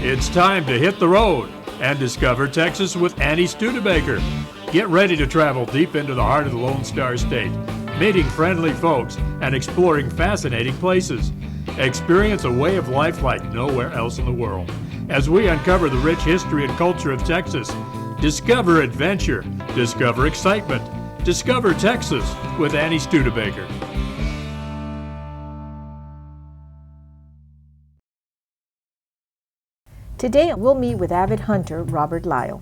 It's time to hit the road and discover Texas with Annie Studebaker. Get ready to travel deep into the heart of the Lone Star State, meeting friendly folks and exploring fascinating places. Experience a way of life like nowhere else in the world as we uncover the rich history and culture of Texas. Discover adventure, discover excitement, discover Texas with Annie Studebaker. Today we'll meet with avid hunter Robert Lyle.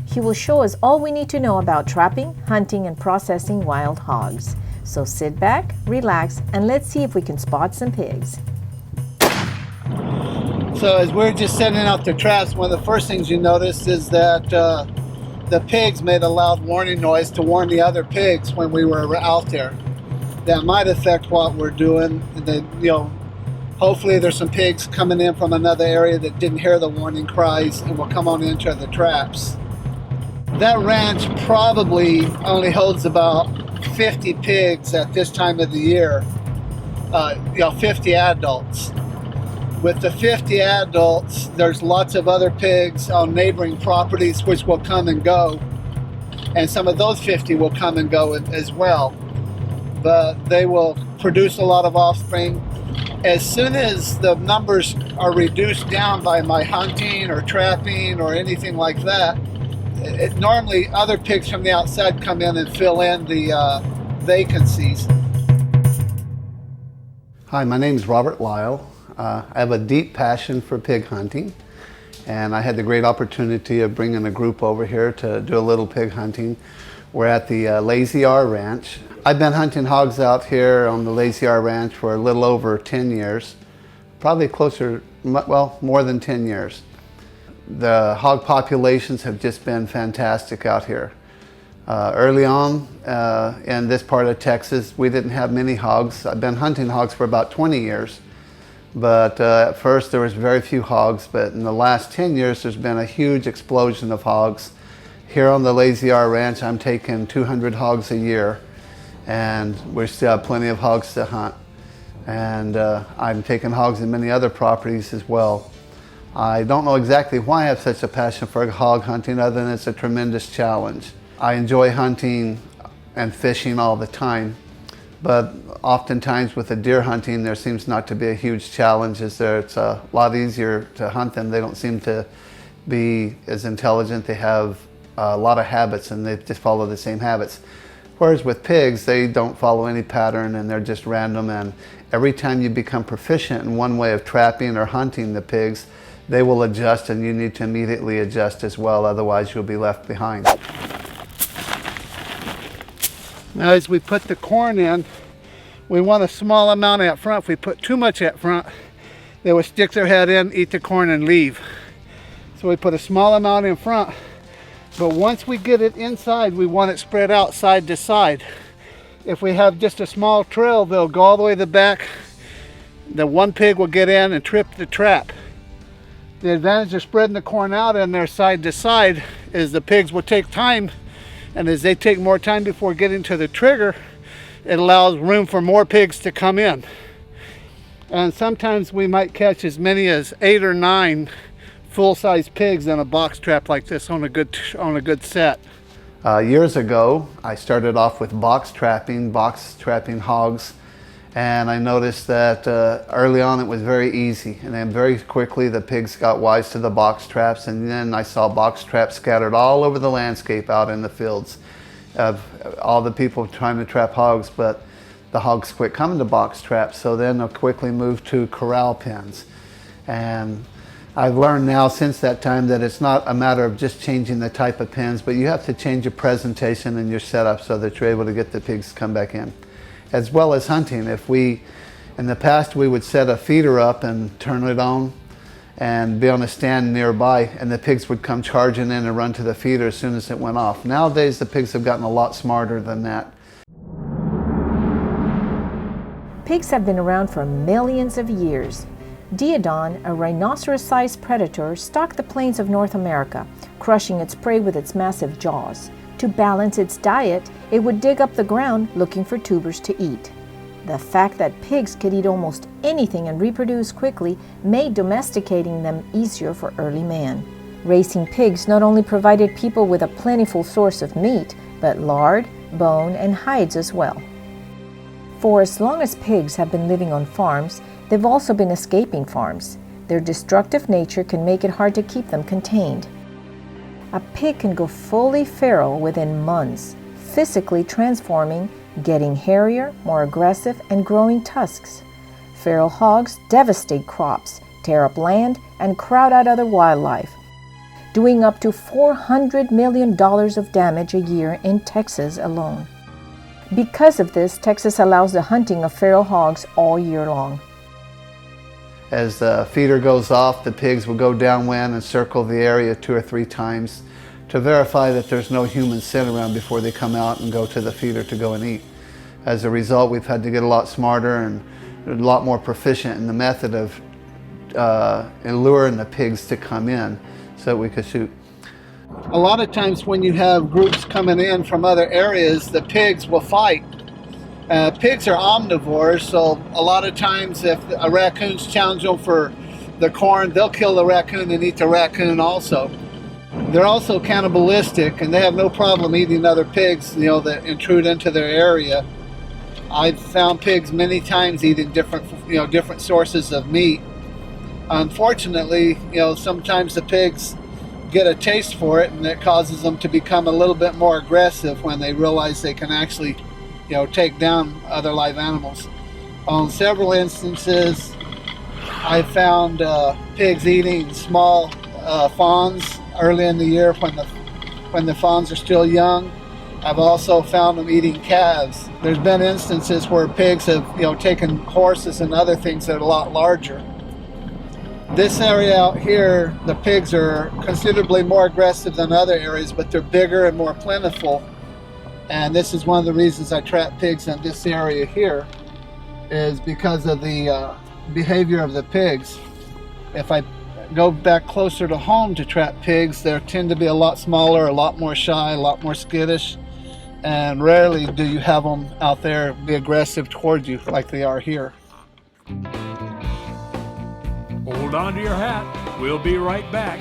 He will show us all we need to know about trapping, hunting, and processing wild hogs. So sit back, relax, and let's see if we can spot some pigs. So as we're just sending out the traps, one of the first things you notice is that the pigs made a loud warning noise to warn the other pigs when we were out there. That might affect what we're doing. Hopefully there's some pigs coming in from another area that didn't hear the warning cries and will come on into the traps. That ranch probably only holds about 50 pigs at this time of the year, 50 adults. With the 50 adults, there's lots of other pigs on neighboring properties which will come and go, and some of those 50 will come and go as well. But they will produce a lot of offspring. As soon as the numbers are reduced down by my hunting or trapping or anything like that, normally other pigs from the outside come in and fill in the vacancies. Hi, my name is Robert Lyle. I have a deep passion for pig hunting, and I had the great opportunity of bringing a group over here to do a little pig hunting. We're at the Lazy R Ranch. I've been hunting hogs out here on the Lazy R Ranch for a little over 10 years, probably more than 10 years. The hog populations have just been fantastic out here. Early on in this part of Texas, we didn't have many hogs. I've been hunting hogs for about 20 years, but at first there was very few hogs, but in the last 10 years there's been a huge explosion of hogs. Here on the Lazy R Ranch, I'm taking 200 hogs a year, and we still have plenty of hogs to hunt. And I'm taking hogs in many other properties as well. I don't know exactly why I have such a passion for hog hunting, other than it's a tremendous challenge. I enjoy hunting and fishing all the time, but oftentimes with the deer hunting, there seems not to be a huge challenge. It's a lot easier to hunt them. They don't seem to be as intelligent. They have a lot of habits, and they just follow the same habits. Whereas with pigs, they don't follow any pattern, and they're just random, and every time you become proficient in one way of trapping or hunting the pigs, they will adjust, and you need to immediately adjust as well, otherwise you'll be left behind. Now as we put the corn in, we want a small amount at front. If we put too much at front, they will stick their head in, eat the corn, and leave. So we put a small amount in front, but once we get it inside, we want it spread out side to side. If we have just a small trail, they'll go all the way to the back. The one pig will get in and trip the trap. The advantage of spreading the corn out in there side to side is the pigs will take time, and as they take more time before getting to the trigger, it allows room for more pigs to come in. And sometimes we might catch as many as 8 or 9 full-size pigs in a box trap like this on a good set. Years ago, I started off with box trapping hogs, and I noticed that early on it was very easy, and then very quickly the pigs got wise to the box traps, and then I saw box traps scattered all over the landscape out in the fields of all the people trying to trap hogs, but the hogs quit coming to box traps, so then I quickly moved to corral pens. And I've learned now since that time that it's not a matter of just changing the type of pens, but you have to change your presentation and your setup so that you're able to get the pigs to come back in. As well as hunting, in the past we would set a feeder up and turn it on and be on a stand nearby, and the pigs would come charging in and run to the feeder as soon as it went off. Nowadays the pigs have gotten a lot smarter than that. Pigs have been around for millions of years. Debone, a rhinoceros-sized predator, stalked the plains of North America, crushing its prey with its massive jaws. To balance its diet, it would dig up the ground looking for tubers to eat. The fact that pigs could eat almost anything and reproduce quickly made domesticating them easier for early man. Raising pigs not only provided people with a plentiful source of meat, but lard, bone, and hides as well. For as long as pigs have been living on farms, they've also been escaping farms. Their destructive nature can make it hard to keep them contained. A pig can go fully feral within months, physically transforming, getting hairier, more aggressive, and growing tusks. Feral hogs devastate crops, tear up land, and crowd out other wildlife, doing up to $400 million of damage a year in Texas alone. Because of this, Texas allows the hunting of feral hogs all year long. As the feeder goes off, the pigs will go downwind and circle the area 2 or 3 times to verify that there's no human scent around before they come out and go to the feeder to go and eat. As a result, we've had to get a lot smarter and a lot more proficient in the method of luring the pigs to come in so that we could shoot. A lot of times when you have groups coming in from other areas, the pigs will fight. Pigs are omnivores, so a lot of times if a raccoon's challenge them for the corn, they'll kill the raccoon and eat the raccoon also. They're also cannibalistic, and they have no problem eating other pigs, that intrude into their area. I've found pigs many times eating different sources of meat. Unfortunately, sometimes the pigs get a taste for it, and it causes them to become a little bit more aggressive when they realize they can actually, take down other live animals. On several instances, I found pigs eating small fawns early in the year when the fawns are still young. I've also found them eating calves. There's been instances where pigs have, taken horses and other things that are a lot larger. This area out here, the pigs are considerably more aggressive than other areas, but they're bigger and more plentiful. And this is one of the reasons I trap pigs in this area here, is because of the behavior of the pigs. If I go back closer to home to trap pigs, they tend to be a lot smaller, a lot more shy, a lot more skittish, and rarely do you have them out there be aggressive towards you like they are here. Hold on to your hat. We'll be right back.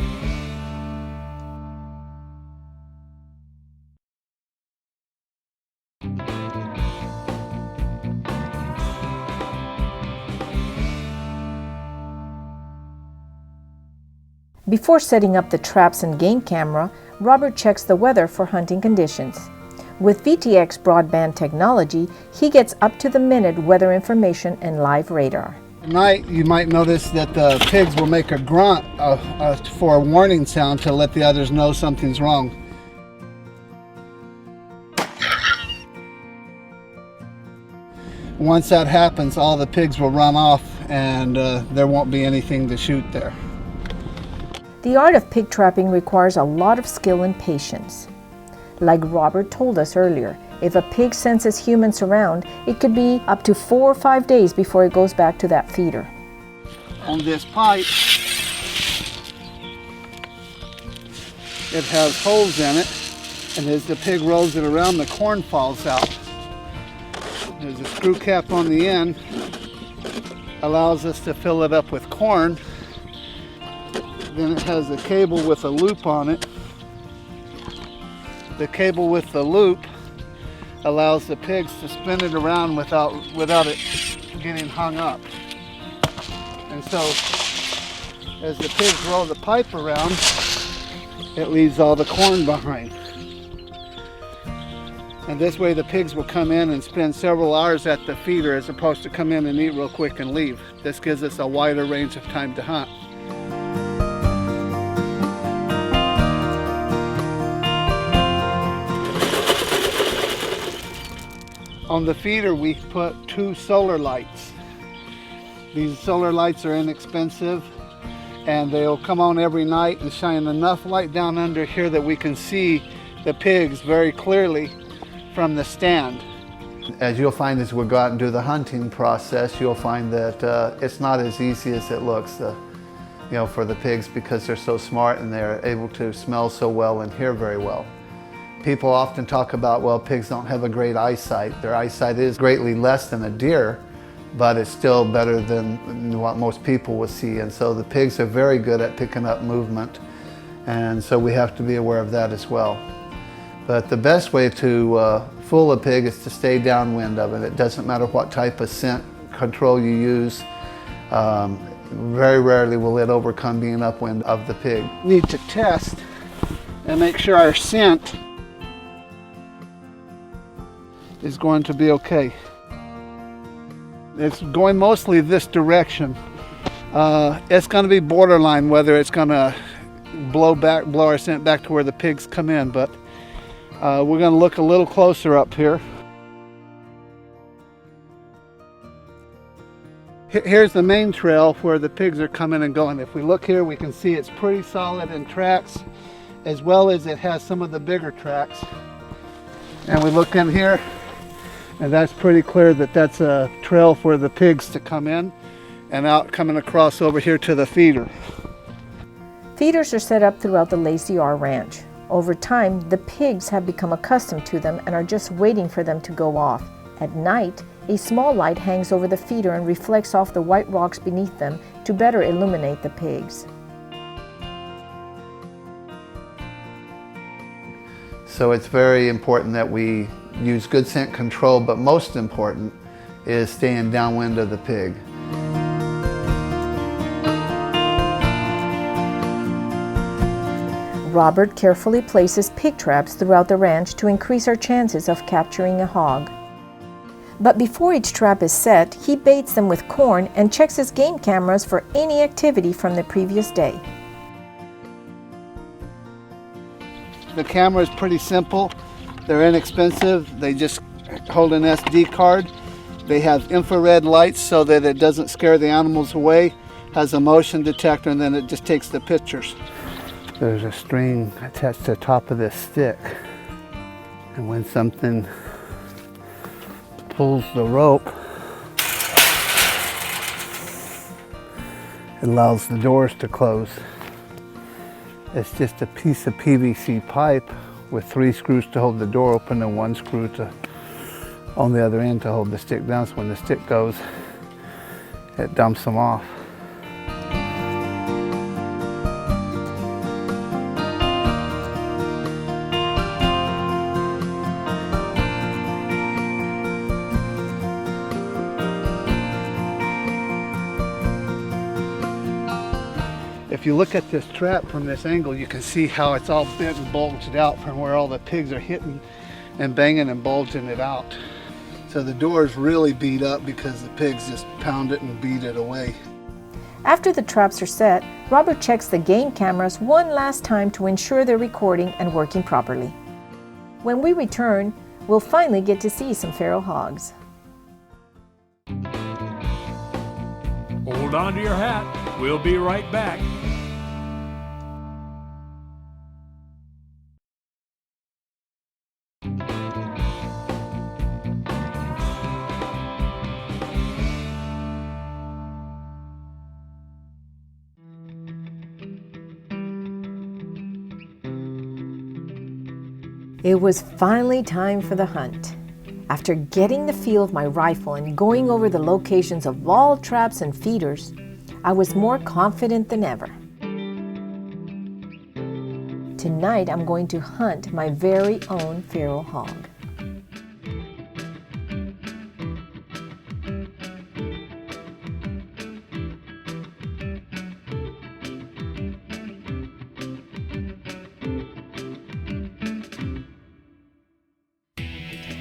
Before setting up the traps and game camera, Robert checks the weather for hunting conditions. With VTX broadband technology, he gets up-to-the-minute weather information and live radar. At night, you might notice that the pigs will make a grunt for a warning sound to let the others know something's wrong. Once that happens, all the pigs will run off and there won't be anything to shoot there. The art of pig trapping requires a lot of skill and patience. Like Robert told us earlier, if a pig senses humans around, it could be up to 4 or 5 days before it goes back to that feeder. On this pipe, it has holes in it, and as the pig rolls it around, the corn falls out. There's a screw cap on the end, allows us to fill it up with corn. Then it has a cable with a loop on it. The cable with the loop allows the pigs to spin it around without it getting hung up. And so as the pigs roll the pipe around, it leaves all the corn behind. And this way the pigs will come in and spend several hours at the feeder as opposed to come in and eat real quick and leave. This gives us a wider range of time to hunt. On the feeder, we put 2 solar lights. These solar lights are inexpensive, and they'll come on every night and shine enough light down under here that we can see the pigs very clearly from the stand. As you'll find as we go out and do the hunting process, you'll find that it's not as easy as it looks for the pigs, because they're so smart and they're able to smell so well and hear very well. People often talk about, well, pigs don't have a great eyesight. Their eyesight is greatly less than a deer, but it's still better than what most people will see. And so the pigs are very good at picking up movement. And so we have to be aware of that as well. But the best way to fool a pig is to stay downwind of it. It doesn't matter what type of scent control you use. Very rarely will it overcome being upwind of the pig. We need to test and make sure our scent is going to be okay. It's going mostly this direction. It's going to be borderline whether it's going to blow our scent back to where the pigs come in, but we're going to look a little closer up here. Here's the main trail where the pigs are coming and going. If we look here, we can see it's pretty solid in tracks, as well as it has some of the bigger tracks. And we look in here, and that's pretty clear that that's a trail for the pigs to come in and out, coming across over here to the feeder. Feeders are set up throughout the Lazy R Ranch. Over time, the pigs have become accustomed to them and are just waiting for them to go off. At night, a small light hangs over the feeder and reflects off the white rocks beneath them to better illuminate the pigs. So it's very important that we use good scent control, but most important is staying downwind of the pig. Robert carefully places pig traps throughout the ranch to increase our chances of capturing a hog. But before each trap is set, he baits them with corn and checks his game cameras for any activity from the previous day. The camera is pretty simple. They're inexpensive. They just hold an SD card. They have infrared lights so that it doesn't scare the animals away. Has a motion detector, and then it just takes the pictures. There's a string attached to the top of this stick. And when something pulls the rope, it allows the doors to close. It's just a piece of PVC pipe with 3 screws to hold the door open and 1 screw on the other end to hold the stick down. So when the stick goes, it dumps them off. If you look at this trap from this angle, you can see how it's all bent and bulged out from where all the pigs are hitting and banging and bulging it out. So the door is really beat up because the pigs just pound it and beat it away. After the traps are set, Robert checks the game cameras one last time to ensure they're recording and working properly. When we return, we'll finally get to see some feral hogs. Hold on to your hat. We'll be right back. It was finally time for the hunt. After getting the feel of my rifle and going over the locations of all traps and feeders, I was more confident than ever. Tonight I'm going to hunt my very own feral hog.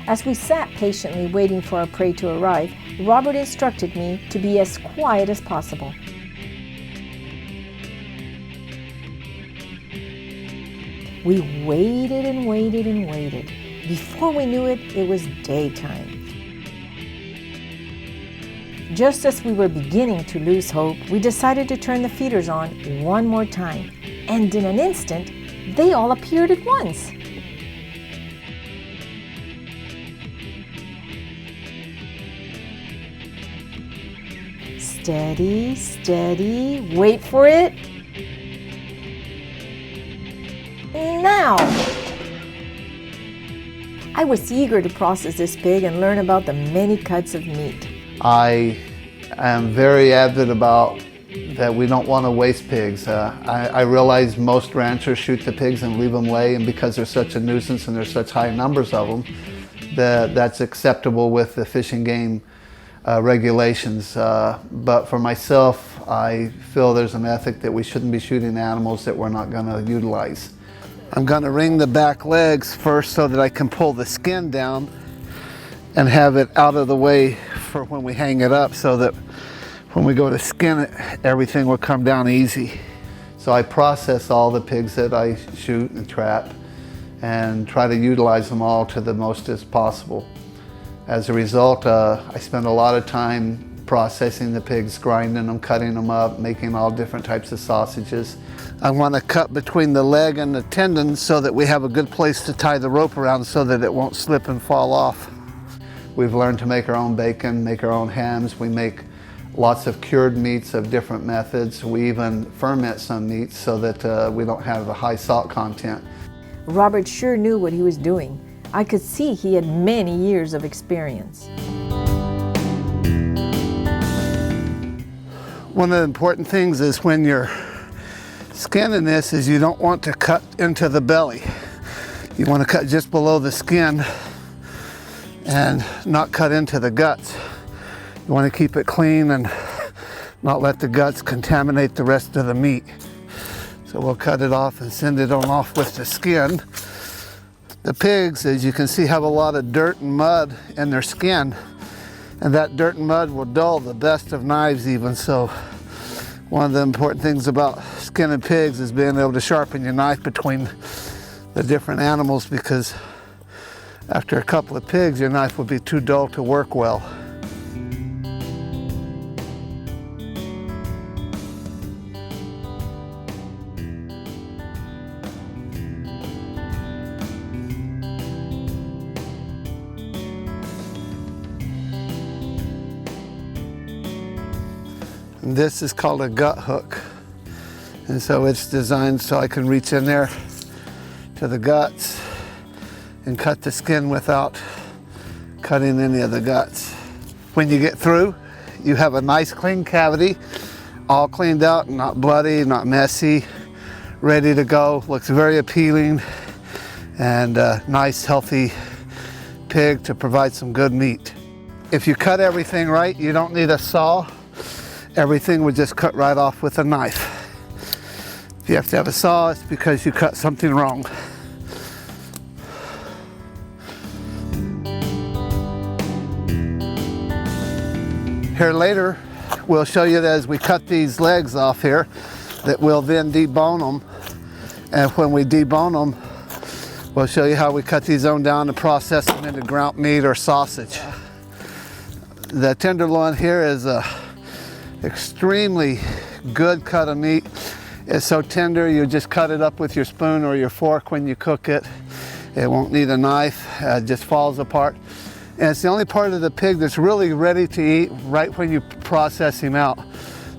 As we sat patiently waiting for our prey to arrive, Robert instructed me to be as quiet as possible. We waited and waited and waited. Before we knew it, it was daytime. Just as we were beginning to lose hope, we decided to turn the feeders on one more time. And in an instant, they all appeared at once. Steady, steady, wait for it. Now! I was eager to process this pig and learn about the many cuts of meat. I am very avid about that we don't want to waste pigs. I realize most ranchers shoot the pigs and leave them lay, and because they're such a nuisance and there's such high numbers of them, that's acceptable with the Fish and Game regulations. But for myself, I feel there's an ethic that we shouldn't be shooting animals that we're not going to utilize. I'm going to wring the back legs first so that I can pull the skin down and have it out of the way for when we hang it up, so that when we go to skin it, everything will come down easy. So I process all the pigs that I shoot and trap and try to utilize them all to the most as possible. As a result, I spend a lot of time processing the pigs, grinding them, cutting them up, making all different types of sausages. I want to cut between the leg and the tendon so that we have a good place to tie the rope around so that it won't slip and fall off. We've learned to make our own bacon, make our own hams. We make lots of cured meats of different methods. We even ferment some meats so that we don't have a high salt content. Robert sure knew what he was doing. I could see he had many years of experience. One of the important things is when you're skinning this is you don't want to cut into the belly. You want to cut just below the skin and not cut into the guts. You want to keep it clean and not let the guts contaminate the rest of the meat. So we'll cut it off and send it on off with the skin. The pigs, as you can see, have a lot of dirt and mud in their skin, and that dirt and mud will dull the best of knives even. So one of the important things about skinning pigs is being able to sharpen your knife between the different animals, because after a couple of pigs, your knife would be too dull to work well. And this is called a gut hook. And so it's designed so I can reach in there to the guts and cut the skin without cutting any of the guts. When you get through, you have a nice clean cavity, all cleaned out, not bloody, not messy, ready to go. Looks very appealing, and a nice healthy pig to provide some good meat. If you cut everything right, you don't need a saw. Everything would just cut right off with a knife. If you have to have a saw, it's because you cut something wrong. Here later, we'll show you that as we cut these legs off here, that we'll then debone them. And when we debone them, we'll show you how we cut these on down and process them into ground meat or sausage. The tenderloin here is a extremely good cut of meat. It's so tender, you just cut it up with your spoon or your fork when you cook it. It won't need a knife, it just falls apart. And it's the only part of the pig that's really ready to eat right when you process him out.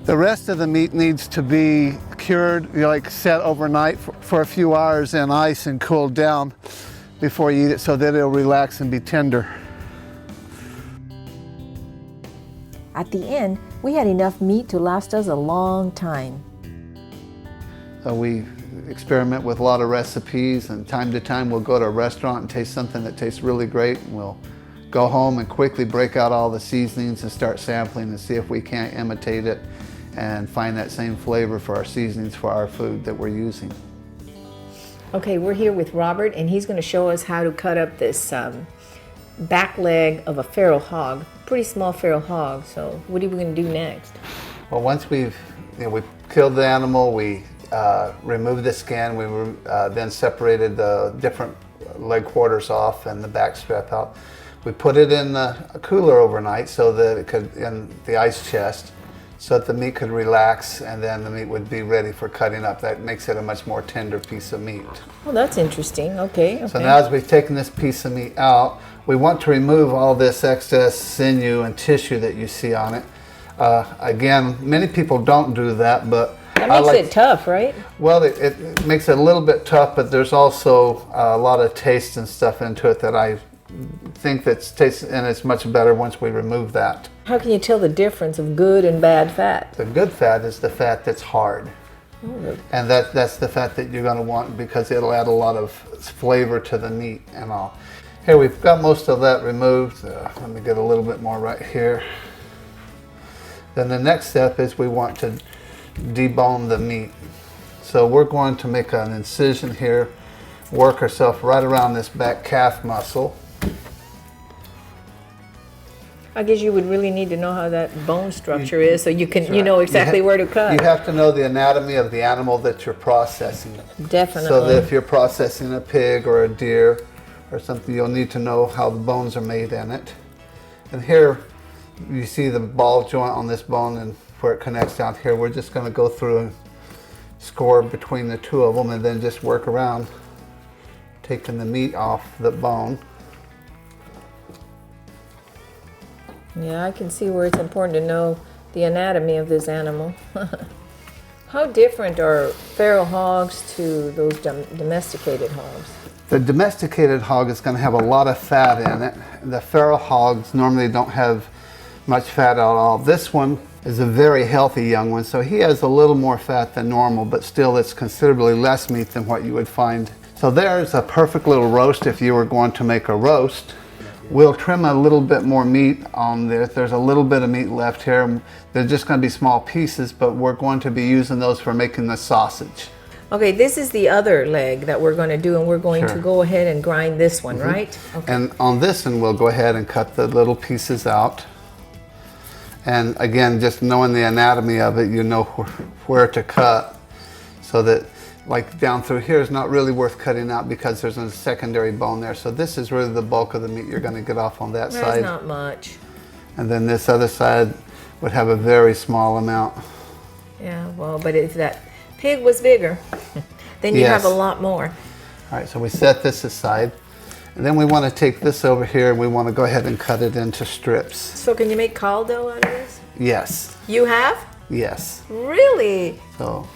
The rest of the meat needs to be cured, like set overnight for a few hours in ice and cooled down before you eat it so that it'll relax and be tender. At the end, we had enough meat to last us a long time. We experiment with a lot of recipes, and time to time we'll go to a restaurant and taste something that tastes really great, and we'll go home and quickly break out all the seasonings and start sampling and see if we can't imitate it and find that same flavor for our seasonings for our food that we're using. Okay, we're here with Robert, and he's going to show us how to cut up this back leg of a feral hog. Pretty small feral hog. So what are we going to do next? Well, once we've killed the animal, we removed the skin. We then separated the different leg quarters off and the back strap out. We put it in a cooler overnight so that it could, in the ice chest, so that the meat could relax, and then the meat would be ready for cutting up. That makes it a much more tender piece of meat. Well, that's interesting. Okay. So now as we've taken this piece of meat out, we want to remove all this excess sinew and tissue that you see on it. Again, many people don't do that, but that makes it tough, right? Well, it makes it a little bit tough, but there's also a lot of taste and stuff into it that I think that tastes, and it's much better once we remove that. How can you tell the difference of good and bad fat? The good fat is the fat that's hard. And that's the fat that you're going to want because it'll add a lot of flavor to the meat and all. Here we've got most of that removed. Let me get a little bit more right here. Then the next step is we want to debone the meat. So we're going to make an incision here, work ourselves right around this back calf muscle. I guess you would really need to know how that bone structure is so you can, you know exactly where to cut. You have to know the anatomy of the animal that you're processing. Definitely. So that if you're processing a pig or a deer or something, you'll need to know how the bones are made in it. And here you see the ball joint on this bone and where it connects down here. We're just going to go through and score between the two of them and then just work around, taking the meat off the bone. Yeah, I can see where it's important to know the anatomy of this animal. How different are feral hogs to those domesticated hogs? The domesticated hog is going to have a lot of fat in it. The feral hogs normally don't have much fat at all. This one is a very healthy young one, so he has a little more fat than normal, but still it's considerably less meat than what you would find. So there's a perfect little roast if you were going to make a roast. We'll trim a little bit more meat on this. There's a little bit of meat left here. They're just going to be small pieces, but we're going to be using those for making the sausage. Okay, this is the other leg that we're going to do, and we're going to go ahead and grind this one, right? Okay. And on this one, we'll go ahead and cut the little pieces out. And again, just knowing the anatomy of it, you know where to cut, so that like down through here is not really worth cutting out because there's a secondary bone there. So this is really the bulk of the meat you're going to get off on that side. There's not much. And then this other side would have a very small amount. Yeah, well, but if that pig was bigger, then you have a lot more. All right, so we set this aside. And then we want to take this over here and we want to go ahead and cut it into strips. So can you make caldo out of this? Yes. You have? Yes. Really? So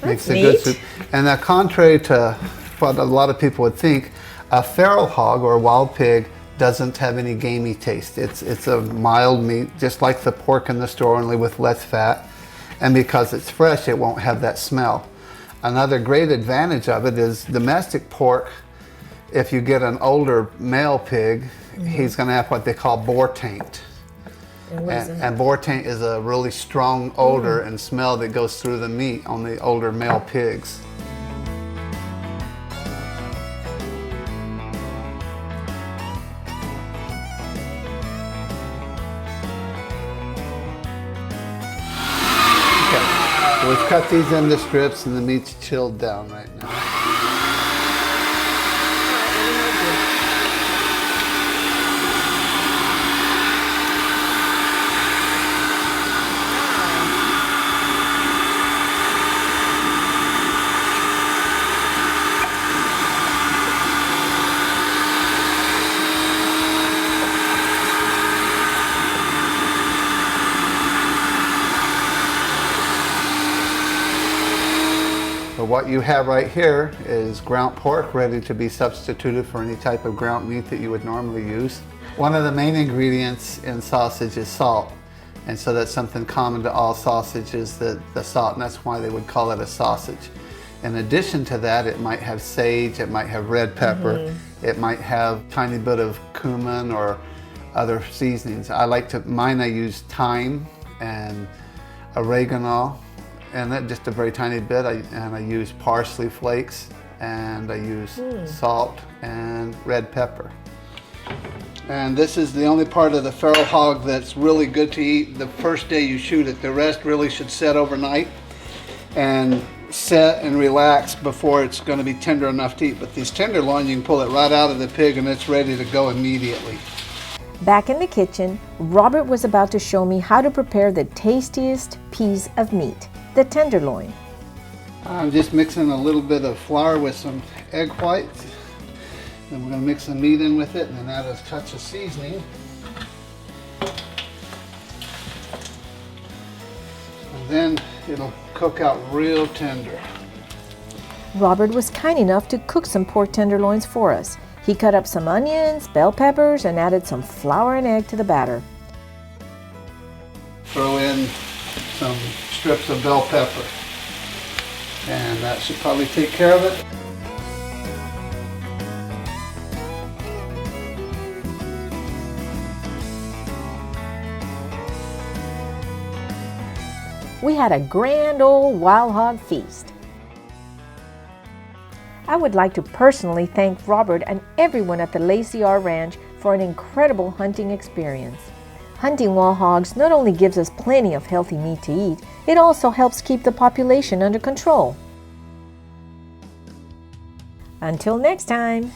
That's makes a neat. good soup. And contrary to what a lot of people would think, a feral hog or a wild pig doesn't have any gamey taste. It's a mild meat, just like the pork in the store, only with less fat. And because it's fresh, it won't have that smell. Another great advantage of it is domestic pork. If you get an older male pig, he's going to have what they call boar taint. And boar taint is a really strong odor and smell that goes through the meat on the older male pigs. Okay, so we've cut these into strips and the meat's chilled down right now. So what you have right here is ground pork ready to be substituted for any type of ground meat that you would normally use. One of the main ingredients in sausage is salt. And so that's something common to all sausages, the salt, and that's why they would call it a sausage. In addition to that, it might have sage, it might have red pepper, it might have a tiny bit of cumin or other seasonings. Mine I use thyme and oregano, and that just a very tiny bit, and I use parsley flakes, and I use salt and red pepper. And this is the only part of the feral hog that's really good to eat the first day you shoot it. The rest really should set overnight and set and relax before it's going to be tender enough to eat. But these tenderloin, you can pull it right out of the pig and it's ready to go immediately. Back in the kitchen, Robert was about to show me how to prepare the tastiest piece of meat, the tenderloin. I'm just mixing a little bit of flour with some egg whites. Then we're going to mix the meat in with it and then add a touch of seasoning. And then it'll cook out real tender. Robert was kind enough to cook some pork tenderloins for us. He cut up some onions, bell peppers, and added some flour and egg to the batter. Throw in some strips of bell pepper, and that should probably take care of it. We had a grand old wild hog feast. I would like to personally thank Robert and everyone at the Lacey R Ranch for an incredible hunting experience. Hunting wild hogs not only gives us plenty of healthy meat to eat, it also helps keep the population under control. Until next time.